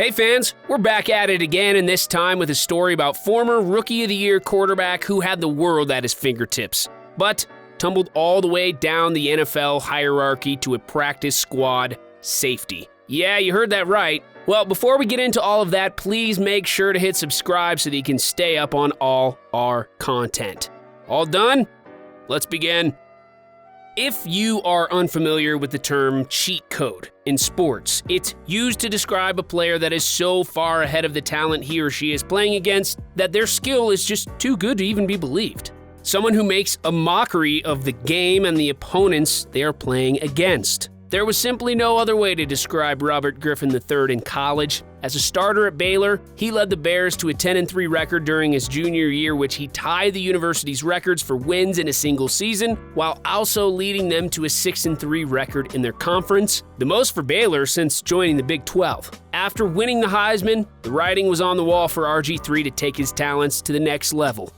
Hey fans, we're back at it again, and this time with a story about former Rookie of the Year quarterback who had the world at his fingertips, but tumbled all the way down the NFL hierarchy to a practice squad safety. Yeah, you heard that right. Well, before we get into all of that, please make sure to hit subscribe so that you can stay up on all our content. All done? Let's begin. If you are unfamiliar with the term cheat code in sports, it's used to describe a player that is so far ahead of the talent he or she is playing against that their skill is just too good to even be believed. Someone who makes a mockery of the game and the opponents they are playing against. There was simply no other way to describe Robert Griffin III in college. As a starter at Baylor, he led the Bears to a 10-3 record during his junior year, which he tied the university's records for wins in a single season, while also leading them to a 6-3 record in their conference, the most for Baylor since joining the Big 12. After winning the Heisman, the writing was on the wall for RG3 to take his talents to the next level.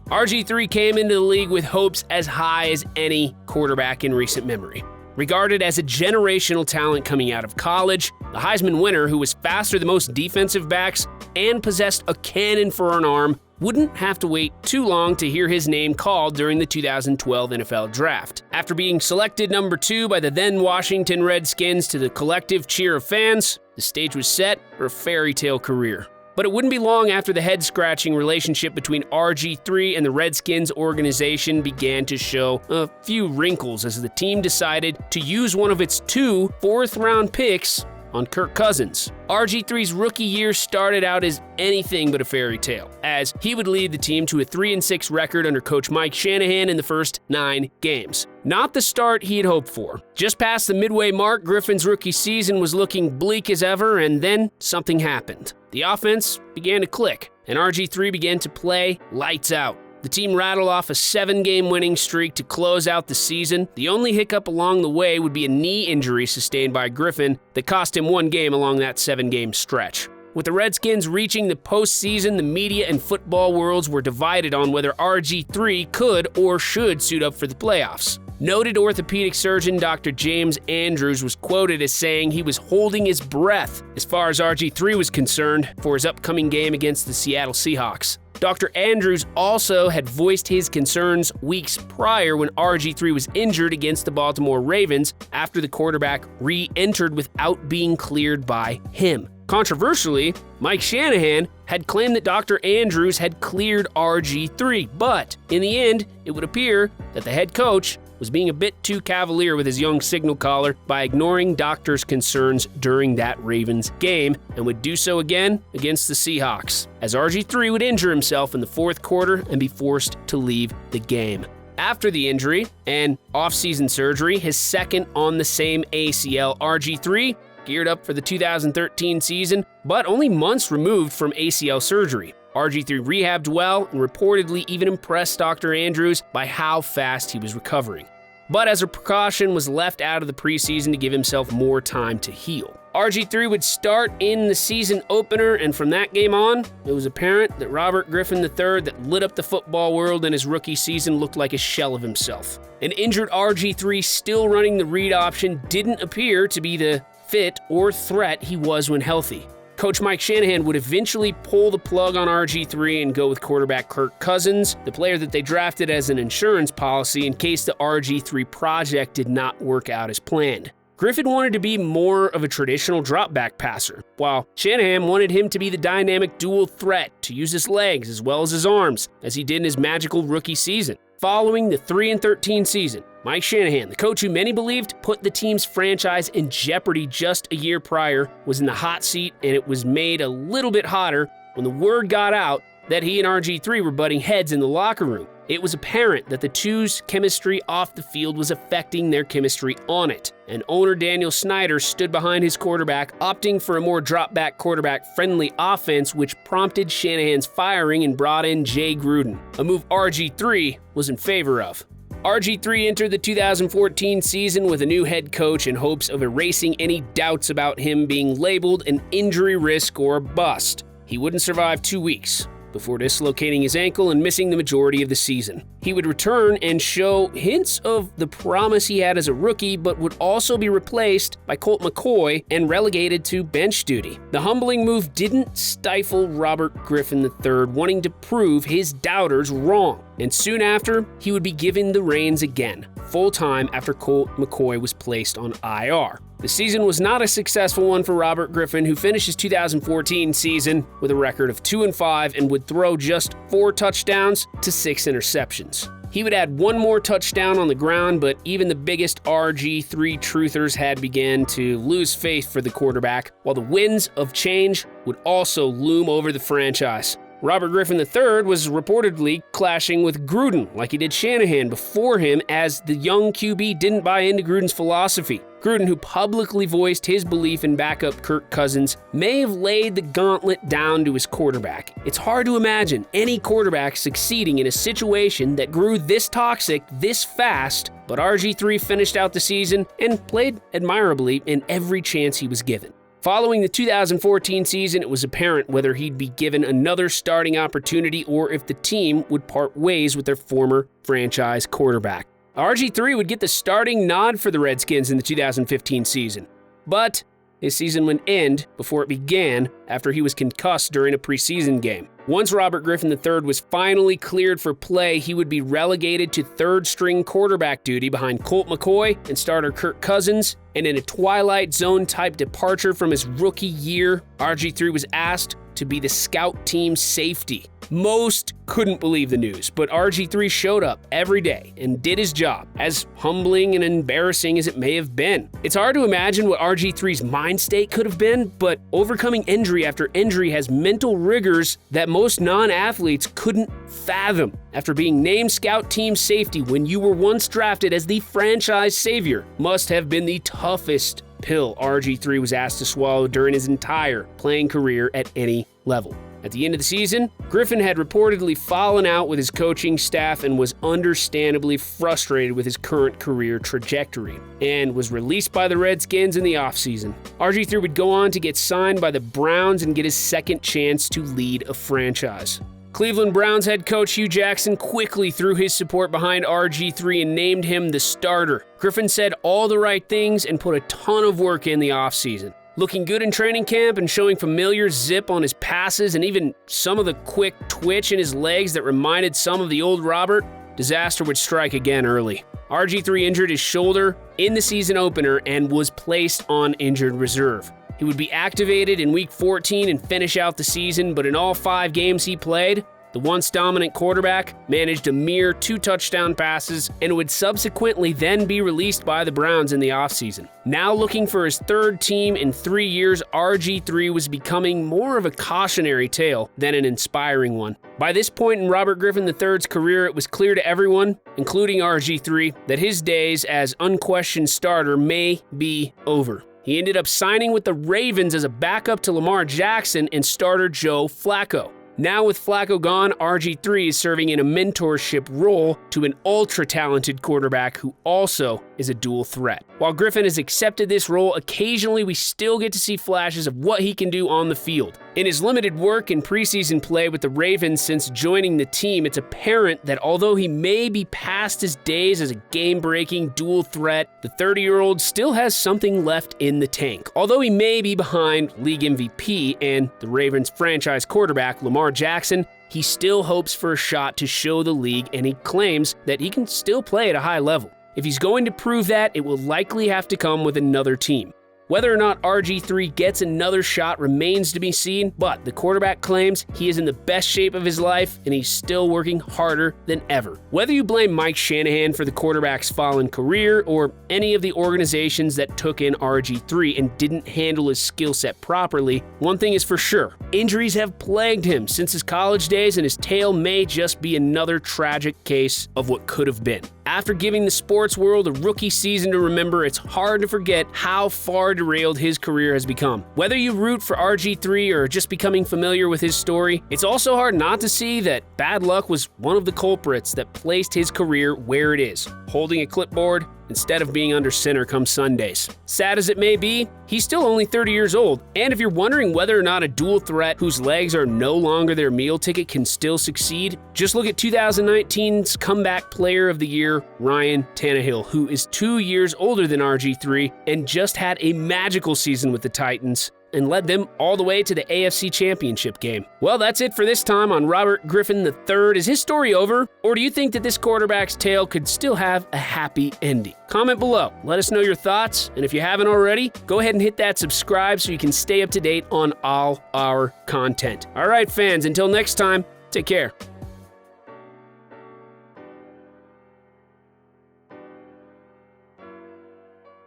RG3 came into the league with hopes as high as any quarterback in recent memory. Regarded as a generational talent coming out of college, the Heisman winner, who was faster than most defensive backs and possessed a cannon for an arm, wouldn't have to wait too long to hear his name called during the 2012 NFL Draft. After being selected number 2 by the then Washington Redskins to the collective cheer of fans, the stage was set for a fairy tale career. But it wouldn't be long after the head-scratching relationship between RG3 and the Redskins organization began to show a few wrinkles as the team decided to use one of its 2 fourth-round picks on Kirk Cousins. RG3's rookie year started out as anything but a fairy tale, as he would lead the team to a 3-6 record under coach Mike Shanahan in the first 9 games. Not the start he had hoped for. Just past the midway mark, Griffin's rookie season was looking bleak as ever, and then something happened. The offense began to click, and RG3 began to play lights out. The team rattled off a 7-game winning streak to close out the season. The only hiccup along the way would be a knee injury sustained by Griffin that cost him 1 game along that 7-game stretch. With the Redskins reaching the postseason, the media and football worlds were divided on whether RG3 could or should suit up for the playoffs. Noted orthopedic surgeon Dr. James Andrews was quoted as saying he was holding his breath as far as RG3 was concerned for his upcoming game against the Seattle Seahawks. Dr. Andrews also had voiced his concerns weeks prior when RG3 was injured against the Baltimore Ravens after the quarterback re-entered without being cleared by him. Controversially, Mike Shanahan had claimed that Dr. Andrews had cleared RG3, but in the end, it would appear that the head coach was being a bit too cavalier with his young signal caller by ignoring doctor's concerns during that Ravens game, and would do so again against the Seahawks, as RG3 would injure himself in the 4th quarter and be forced to leave the game. After the injury and off-season surgery, his second on the same ACL, RG3 geared up for the 2013 season, but only months removed from ACL surgery. RG3 rehabbed well and reportedly even impressed Dr. Andrews by how fast he was recovering. But as a precaution, was left out of the preseason to give himself more time to heal. RG3 would start in the season opener, and from that game on, it was apparent that Robert Griffin III that lit up the football world in his rookie season looked like a shell of himself. An injured RG3 still running the read option didn't appear to be the fit or threat he was when healthy. Coach Mike Shanahan would eventually pull the plug on RG3 and go with quarterback Kirk Cousins, the player that they drafted as an insurance policy in case the RG3 project did not work out as planned. Griffin wanted to be more of a traditional drop-back passer, while Shanahan wanted him to be the dynamic dual threat to use his legs as well as his arms, as he did in his magical rookie season. Following the 3-13 season, Mike Shanahan, the coach who many believed put the team's franchise in jeopardy just a year prior, was in the hot seat, and it was made a little bit hotter when the word got out that he and RG3 were butting heads in the locker room. It was apparent that the two's chemistry off the field was affecting their chemistry on it, and owner Daniel Snyder stood behind his quarterback, opting for a more drop-back quarterback-friendly offense, which prompted Shanahan's firing and brought in Jay Gruden, a move RG3 was in favor of. RG3 entered the 2014 season with a new head coach in hopes of erasing any doubts about him being labeled an injury risk or a bust. He wouldn't survive 2 weeks. before dislocating his ankle and missing the majority of the season. He would return and show hints of the promise he had as a rookie, but would also be replaced by Colt McCoy and relegated to bench duty. The humbling move didn't stifle Robert Griffin III wanting to prove his doubters wrong, and soon after, he would be given the reins again, full-time after Colt McCoy was placed on IR. The season was not a successful one for Robert Griffin, who finished his 2014 season with a record of 2-5 and would throw just 4 touchdowns to 6 interceptions. He would add one more touchdown on the ground, but even the biggest RG3 truthers had begun to lose faith for the quarterback, while the winds of change would also loom over the franchise. Robert Griffin III was reportedly clashing with Gruden like he did Shanahan before him, as the young QB didn't buy into Gruden's philosophy. Gruden, who publicly voiced his belief in backup Kirk Cousins, may have laid the gauntlet down to his quarterback. It's hard to imagine any quarterback succeeding in a situation that grew this toxic this fast, but RG3 finished out the season and played admirably in every chance he was given. Following the 2014 season, it was apparent whether he'd be given another starting opportunity or if the team would part ways with their former franchise quarterback. RG3 would get the starting nod for the Redskins in the 2015 season, but his season would end before it began after he was concussed during a preseason game. Once Robert Griffin III was finally cleared for play, he would be relegated to third-string quarterback duty behind Colt McCoy and starter Kirk Cousins, and in a Twilight Zone-type departure from his rookie year, RG3 was asked to be the scout team safety. Most couldn't believe the news, but RG3 showed up every day and did his job, as humbling and embarrassing as it may have been. It's hard to imagine what RG3's mind state could have been, but overcoming injury after injury has mental rigors that most non-athletes couldn't fathom. After being named scout team safety when you were once drafted as the franchise savior must have been the toughest pill RG3 was asked to swallow during his entire playing career at any level. At the end of the season, Griffin had reportedly fallen out with his coaching staff and was understandably frustrated with his current career trajectory, and was released by the Redskins in the offseason. RG3 would go on to get signed by the Browns and get his second chance to lead a franchise. Cleveland Browns head coach Hugh Jackson quickly threw his support behind RG3 and named him the starter. Griffin said all the right things and put a ton of work in the offseason. Looking good in training camp and showing familiar zip on his passes and even some of the quick twitch in his legs that reminded some of the old Robert, disaster would strike again early. RG3 injured his shoulder in the season opener and was placed on injured reserve. He would be activated in Week 14 and finish out the season, but in all 5 games he played, the once dominant quarterback managed a mere 2 touchdown passes and would subsequently then be released by the Browns in the offseason. Now looking for his third team in 3 years, RG3 was becoming more of a cautionary tale than an inspiring one. By this point in Robert Griffin III's career, it was clear to everyone, including RG3, that his days as unquestioned starter may be over. He ended up signing with the Ravens as a backup to Lamar Jackson and starter Joe Flacco. Now with Flacco gone, RG3 is serving in a mentorship role to an ultra-talented quarterback who also is a dual threat. While Griffin has accepted this role, occasionally we still get to see flashes of what he can do on the field. In his limited work and preseason play with the Ravens since joining the team, it's apparent that although he may be past his days as a game-breaking dual threat, the 30-year-old still has something left in the tank. Although he may be behind league MVP and the Ravens franchise quarterback Lamar Jackson, he still hopes for a shot to show the league, and he claims that he can still play at a high level. If he's going to prove that, it will likely have to come with another team. Whether or not RG3 gets another shot remains to be seen, but the quarterback claims he is in the best shape of his life and he's still working harder than ever. Whether you blame Mike Shanahan for the quarterback's fallen career or any of the organizations that took in RG3 and didn't handle his skill set properly, one thing is for sure: injuries have plagued him since his college days, and his tale may just be another tragic case of what could have been. After giving the sports world a rookie season to remember, it's hard to forget how far derailed his career has become. Whether you root for RG3 or just becoming familiar with his story, it's also hard not to see that bad luck was one of the culprits that placed his career where it is. holding a clipboard instead of being under center come Sundays. Sad as it may be, he's still only 30 years old, and if you're wondering whether or not a dual threat whose legs are no longer their meal ticket can still succeed, just look at 2019's Comeback Player of the Year, Ryan Tannehill, who is 2 years older than RG3 and just had a magical season with the Titans and led them all the way to the AFC Championship game. Well, that's it for this time on Robert Griffin III. Is his story over, or do you think that this quarterback's tale could still have a happy ending? Comment below. Let us know your thoughts, and if you haven't already, go ahead and hit that subscribe so you can stay up to date on all our content. All right, fans, until next time, take care.